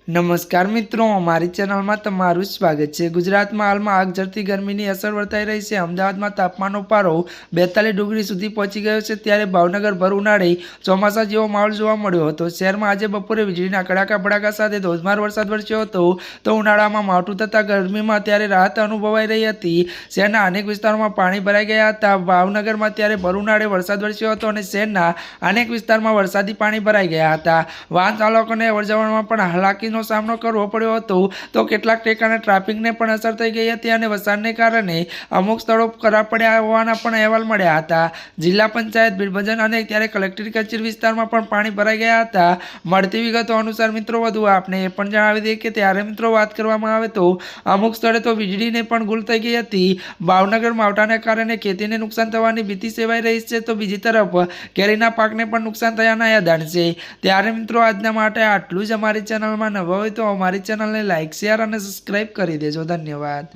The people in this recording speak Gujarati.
નમસ્કાર મિત્રો, અમારી ચેનલમાં તમારું સ્વાગત છે। ગુજરાતમાં હાલમાં આગ ઝરતી ગરમીની અસર વર્તાઈ રહી છે। અમદાવાદમાં તાપમાનનો પારો 42 ડિગ્રી સુધી પહોંચી ગયો છે, ત્યારે ભાવનગર ભર ઉનાળે ચોમાસા જેવો માહોલ જોવા મળ્યો હતો। શહેરમાં આજે બપોરે વીજળીના કડાકા ભડાકા સાથે ધોધમાર વરસાદ વરસ્યો હતો, તો ઉનાળામાં માવઠું થતાં ગરમીમાં ત્યારે રાહત અનુભવાઈ રહી હતી। શહેરના અનેક વિસ્તારોમાં પાણી ભરાઈ ગયા હતા। ભાવનગરમાં ત્યારે ભર ઉનાળે વરસાદ વરસ્યો હતો અને શહેરના અનેક વિસ્તારમાં વરસાદી પાણી ભરાઈ ગયા હતા। વાહન ચાલકોને અવરજવરમાં પણ હાલાકી સામનો કરવો પડ્યો હતો, તો કેટલાક ઠેકાણે ટ્રાફિકને પણ અસર થઈ ગઈ હતી અને વરસાદને કારણે અમુક સ્થળો ખરાબ પડ્યા હોવાના પણ અહેવાલ મળ્યા હતા। જિલ્લા પંચાયત બીરભજન અને ત્યારે કલેક્ટર કચેરી વિસ્તારમાં પણ પાણી ભરાઈ ગયા હતા। મળતી વિગતો અનુસાર મિત્રો વધુ આપને એ પણ જણાવી દઈએ કે ત્યારે મિત્રો વાત કરવામાં આવે તો અમુક સ્થળે તો વીજળીને પણ ગુલ થઈ ગઈ હતી। ભાવનગર માવઠાને કારણે ખેતીને નુકસાન થવાની ભીતિ સેવાઈ રહી છે, તો બીજી તરફ કેરીના પાકને પણ નુકસાન થયાના એલાન છે। ત્યારે મિત્રો આજના માટે આટલું જ। અમારી ચેનલમાં નવા હોય તો અમારી ચેનલને લાઇક, શેર અને સબસ્ક્રાઇબ કરી દેજો। ધન્યવાદ।